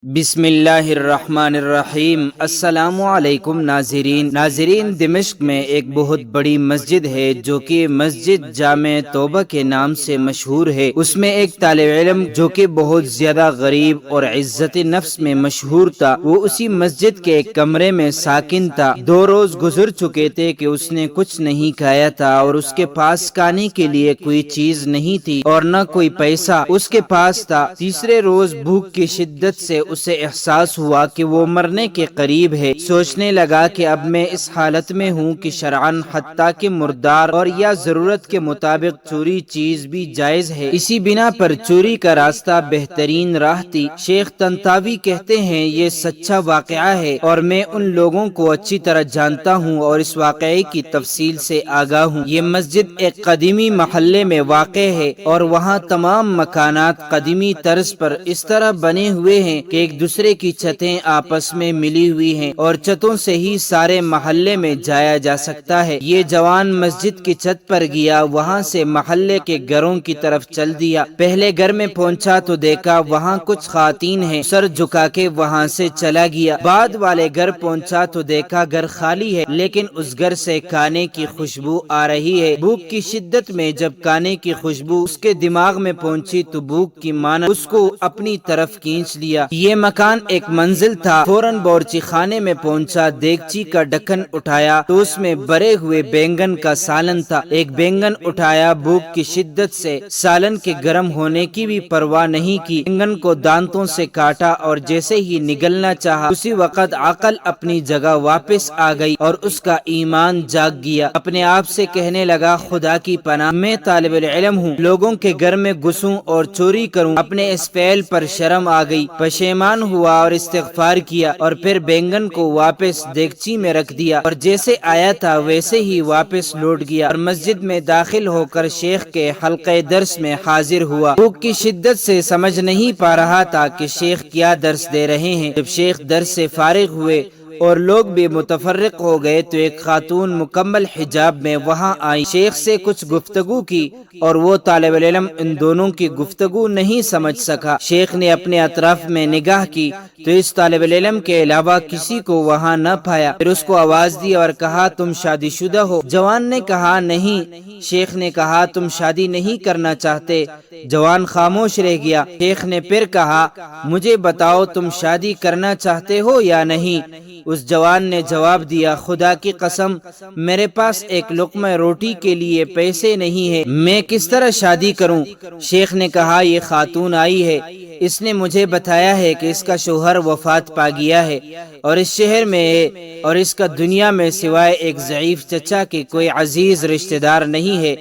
بسم اللہ الرحمن الرحیم۔ السلام علیکم ناظرین، دمشق میں ایک بہت بڑی مسجد ہے جو کہ مسجد جامع توبہ کے نام سے مشہور ہے۔ اس میں ایک طالب علم جو کہ بہت زیادہ غریب اور عزت نفس میں مشہور تھا، وہ اسی مسجد کے ایک کمرے میں ساکن تھا۔ 2 روز گزر چکے تھے کہ اس نے کچھ نہیں کھایا تھا اور اس کے پاس کھانے کے لیے کوئی چیز نہیں تھی اور نہ کوئی پیسہ اس کے پاس تھا۔ تیسرے روز بھوک کی شدت سے اسے احساس ہوا کہ وہ مرنے کے قریب ہے۔ سوچنے لگا کہ اب میں اس حالت میں ہوں کہ شرعاً حتیٰ کہ مردار اور یا ضرورت کے مطابق چوری چیز بھی جائز ہے، اسی بنا پر چوری کا راستہ بہترین راہ تھی۔ شیخ طنطاوی کہتے ہیں یہ سچا واقعہ ہے اور میں ان لوگوں کو اچھی طرح جانتا ہوں اور اس واقعے کی تفصیل سے آگاہ ہوں۔ یہ مسجد ایک قدیمی محلے میں واقع ہے اور وہاں تمام مکانات قدیمی طرز پر اس طرح بنے ہوئے ہیں کہ ایک دوسرے کی چھتیں آپس میں ملی ہوئی ہیں اور چھتوں سے ہی سارے محلے میں جایا جا سکتا ہے۔ یہ جوان مسجد کی چھت پر گیا، وہاں سے محلے کے گھروں کی طرف چل دیا۔ پہلے گھر میں پہنچا تو دیکھا وہاں کچھ خواتین ہیں، سر جھکا کے وہاں سے چلا گیا۔ بعد والے گھر پہنچا تو دیکھا گھر خالی ہے، لیکن اس گھر سے کھانے کی خوشبو آ رہی ہے۔ بھوک کی شدت میں جب کھانے کی خوشبو اس کے دماغ میں پہنچی تو بھوک کی مانند اس کو اپنی طرف کھینچ لیا۔ یہ مکان ایک منزل تھا۔ فوراً باورچی خانے میں پہنچا، دیگچی کا ڈھکن اٹھایا تو اس میں بھرے ہوئے بینگن کا سالن تھا۔ ایک بینگن اٹھایا، بھوک کی شدت سے سالن کے گرم ہونے کی بھی پرواہ نہیں کی، بینگن کو دانتوں سے کاٹا اور جیسے ہی نگلنا چاہا اسی وقت عقل اپنی جگہ واپس آ گئی اور اس کا ایمان جاگ گیا۔ اپنے آپ سے کہنے لگا خدا کی پناہ، میں طالب علم ہوں، لوگوں کے گھر میں گھسوں اور چوری کروں۔ اپنے اس فعل پر شرم آ گئی، پشیمان ہوا اور استغفار کیا اور پھر بینگن کو واپس دیگچی میں رکھ دیا اور جیسے آیا تھا ویسے ہی واپس لوٹ گیا اور مسجد میں داخل ہو کر شیخ کے حلقے درس میں حاضر ہوا۔ بھوک کی شدت سے سمجھ نہیں پا رہا تھا کہ شیخ کیا درس دے رہے ہیں۔ جب شیخ درس سے فارغ ہوئے اور لوگ بھی متفرق ہو گئے تو ایک خاتون مکمل حجاب میں وہاں آئی، شیخ سے کچھ گفتگو کی اور وہ طالب علم ان دونوں کی گفتگو نہیں سمجھ سکا۔ شیخ نے اپنے اطراف میں نگاہ کی تو اس طالب علم کے علاوہ کسی کو وہاں نہ پایا۔ پھر اس کو آواز دی اور کہا تم شادی شدہ ہو؟ جوان نے کہا نہیں۔ شیخ نے کہا تم شادی نہیں کرنا چاہتے؟ جوان خاموش رہ گیا۔ شیخ نے پھر کہا مجھے بتاؤ تم شادی کرنا چاہتے ہو یا نہیں؟ اس جوان نے جواب دیا خدا کی قسم میرے پاس ایک لقمہ روٹی کے لیے پیسے نہیں ہے، میں کس طرح شادی کروں؟ شیخ نے کہا یہ خاتون آئی ہے، اس نے مجھے بتایا ہے کہ اس کا شوہر وفات پا گیا ہے اور اس شہر میں ہے اور اس کا دنیا میں سوائے ایک ضعیف چچا کے کوئی عزیز رشتہ دار نہیں ہے۔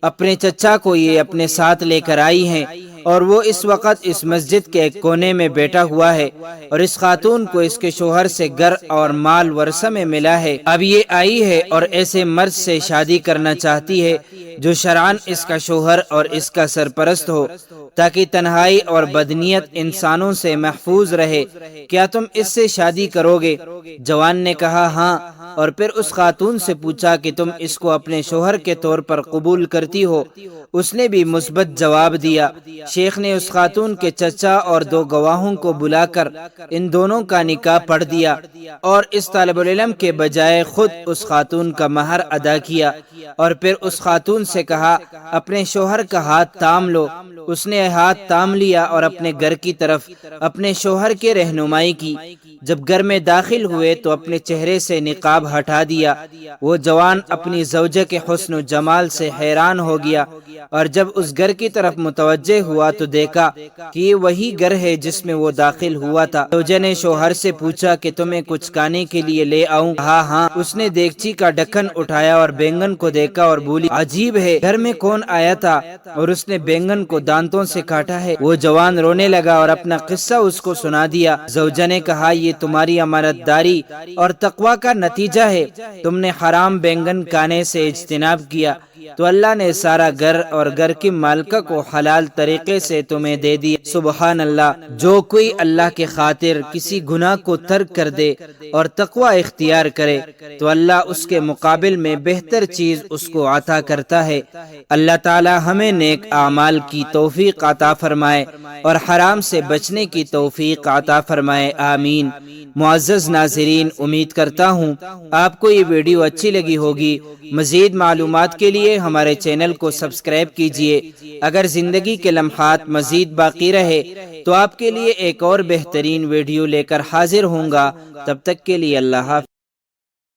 اپنے چچا کو یہ اپنے ساتھ لے کر آئی ہیں اور وہ اس وقت اس مسجد کے ایک کونے میں بیٹھا ہوا ہے اور اس خاتون کو اس کے شوہر سے گھر اور مال ورثہ میں ملا ہے۔ اب یہ آئی ہے اور ایسے مرد سے شادی کرنا چاہتی ہے جو شرعاً اس کا شوہر اور اس کا سرپرست ہو تاکہ تنہائی اور بدنیت انسانوں سے محفوظ رہے۔ کیا تم اس سے شادی کرو گے؟ جوان نے کہا ہاں، اور پھر اس خاتون سے پوچھا کہ تم اس کو اپنے شوہر کے طور پر قبول کرتی ہو؟ اس نے بھی مثبت جواب دیا۔ شیخ نے اس خاتون کے چچا اور 2 گواہوں کو بلا کر ان دونوں کا نکاح پڑھ دیا اور اس طالب علم کے بجائے خود اس خاتون کا مہر ادا کیا اور پھر اس خاتون سے کہا اپنے شوہر کا ہاتھ تھام لو۔ اس نے ہاتھ تھام لیا اور اپنے گھر کی طرف اپنے شوہر کے رہنمائی کی۔ جب گھر میں داخل ہوئے تو اپنے چہرے سے نقاب ہٹا دیا۔ وہ جوان اپنی زوجہ کے حسن و جمال سے حیران ہو گیا اور جب اس گھر کی طرف متوجہ ہوا تو دیکھا کہ یہ وہی گھر ہے جس میں وہ داخل ہوا تھا۔ زوجہ نے شوہر سے پوچھا کہ تمہیں کچھ کھانے کے لیے لے آؤں؟ کہا ہاں۔ اس نے دیگچی کا ڈھکن اٹھایا اور بینگن کو دیکھا اور بولی عجیب ہے، گھر میں کون آیا تھا اور اس نے بینگن کو دانتوں سے کاٹا ہے؟ وہ جوان رونے لگا اور اپنا قصہ اس کو سنا دیا۔ زوجہ نے کہا یہ تمہاری امانت داری اور تقوی کا نتیجہ ہے، تم نے حرام بینگن کھانے سے اجتناب کیا تو اللہ نے سارا گھر اور گھر کی مالکہ کو حلال طریقے سے تمہیں دے دیا۔ سبحان اللہ۔ جو کوئی اللہ کے خاطر کسی گناہ کو ترک کر دے اور تقوی اختیار کرے تو اللہ اس کے مقابل میں بہتر چیز اس کو عطا کرتا ہے۔ اللہ تعالی ہمیں نیک اعمال کی توفیق عطا فرمائے اور حرام سے بچنے کی توفیق عطا فرمائے، آمین۔ معزز ناظرین، امید کرتا ہوں آپ کو یہ ویڈیو اچھی لگی ہوگی۔ مزید معلومات کے لیے ہمارے چینل کو سبسکرائب کیجیے۔ اگر زندگی کے لمحات مزید باقی رہے تو آپ کے لیے ایک اور بہترین ویڈیو لے کر حاضر ہوں گا۔ تب تک کے لیے اللہ حافظ۔